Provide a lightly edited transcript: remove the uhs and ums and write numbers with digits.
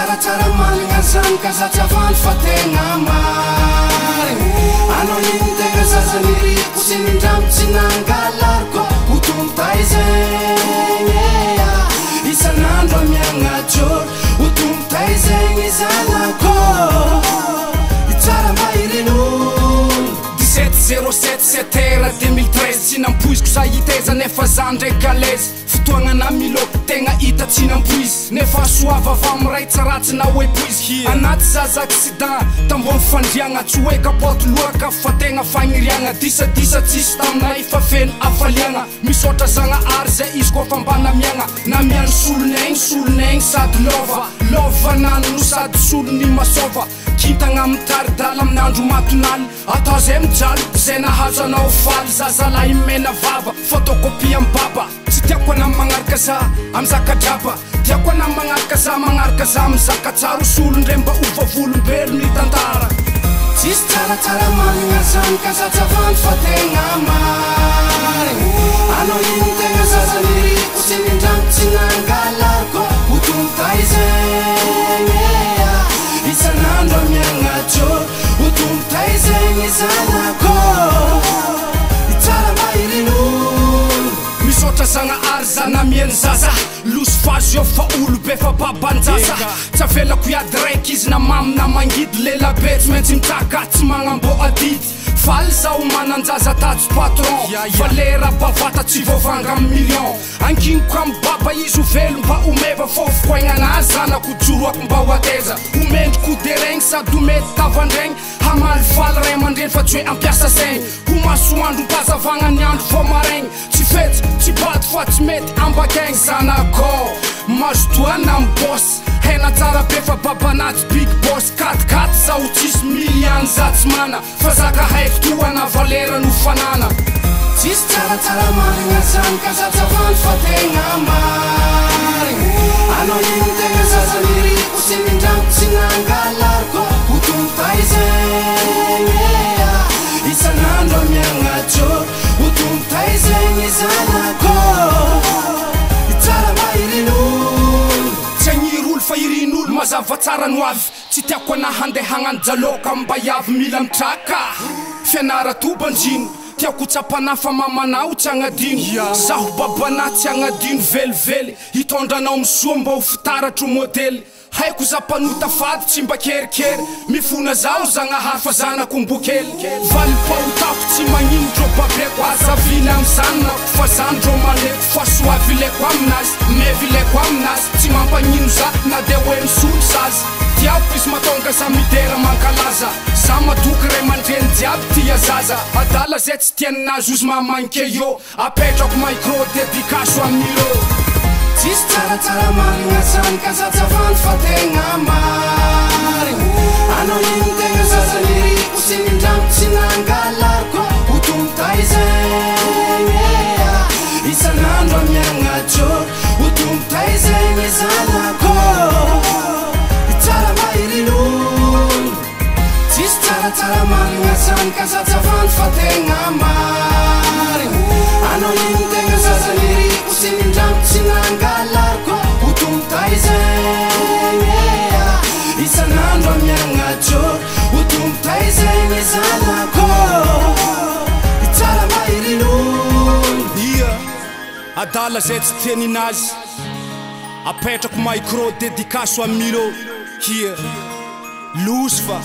tsaratsara managna zany ka zatsy avandro fa tegna marigny anao iny tegna zazaniriko sy nindramo tsy nangalariko ho tombotay zegny isan'andro amiagnatjoro ho tombotay zegny zanako itsara mahirin'olo 1707 2013 tsy nampoiziko zahiteza nefa zany ndraiky galezy fotoagnana miloko tegna hita tsy nampoizy nefa soava avy amiray tsaratsy na hoe poizy anaty zaza accident tambony fandriagna tsy hoe kapoty lohaka fa tegna fagniriagna disadisa tsisy taminay fa feno afaliagna misaotra zagnahary zay izy koa fambana miagna na miany solonegny sady lova nano no sady solony masova kintagna amitaridala amin'andro matonaly atao zay mijaly zay nahazo anao faly zazalahy mena vava photocopie ambaba tsy tiako ana magnaraka za amizakadraba tiako ana magnaraka za amizaka tsaro solondre mba ovavolombelo ny tantara tsisy tsaratsara managna zany ka zatsy avandro fa tegna marigny anao iny tegna zazaniriko sy nindramo tsy nangalariko ho tombotay zegny isan'andro amiagnatjoro ho tombotay zegny zanako itsara mahirin'olo misaotra zagnahary zanamieny zaza losy fazo eo fa olobe fa babanjasa tsy avelako iady raiky izy na mamy na mangidy lelabe tsy maintsy mitaka tsy magnambo adidy faly zaho mananjaza tatsy patron fa lera bavata tsy vovanga amy million ankiniko amy baba izy ovelo mba omeva fofokoaignanazy zanako joroako mba ho ateza omendriko deregny sady omety tavandregny hamaly faly ray amandreny fa tsy hoe ampiasa zegny ho masoandro mpazavagna ny andro vo maregny tsy fetsy tsy bady fa tsy mety ambakegny zanako mazotoana amy bosy hena tsara be fa babanaty big boss 4 zaho tsisy miliany zatsy mana fa zaka haiko toana valera no fanana tsisy tsaratsara managna zany ka zatsy avandro fa tegna marigny anao iny tegna zazaniriko sy nindramo tsy nangalariko ho tombotay zegny isan'andro amiagnatjoro ho tombotay zegny zanako itsara mahirin'olo tsy agniry fa irin'olo mazava tsara no avy tsy tiako ana handeha hagnano jaloka mba iavy mila mitraka fianara tobanjino tiako tsapana fa mamanao tsy agnadino zaho babana tsy agnadino velively hitondranao misoa mba ho fitaratro modely haiko za mpanota fady tsy mba kerikery mifona zao zagnahary fa zanako mbokely valipahotako tsy magnino babeko azavily amy zanonako fa zandro maleko fa soavileko aminazy mevileko aminazy tsy mampagnino za na de hoe misolo zaza tiako izy matonga za midera mankalaza za madoky ray mandreny jiaby tia zaza adala zay tsy tianinazy ozy mamanke io apetrako micro dedikaso amiro tsisy tsaratsara managna zany ka zatsy avandro fa tegna marigny anao iny tegna zazaniriko sy nindramo tsy nangalariko ho tombotay zegny isan'andro amiagnatjoro ho tombotay zegny zanako itsara mahirin'olo tsisy tsaratsara managna zany ka zatsy avandro fa tegna marigny anao iny tegna zazaniriko sy nindramo tsy nangalariko ho tombotay zegny isan'andro amiagnatjoro ho tombotay zegny zanako itsara mahirin'olo adala zay tsy tianinazy apetrako micro dedikaso amilo losy fa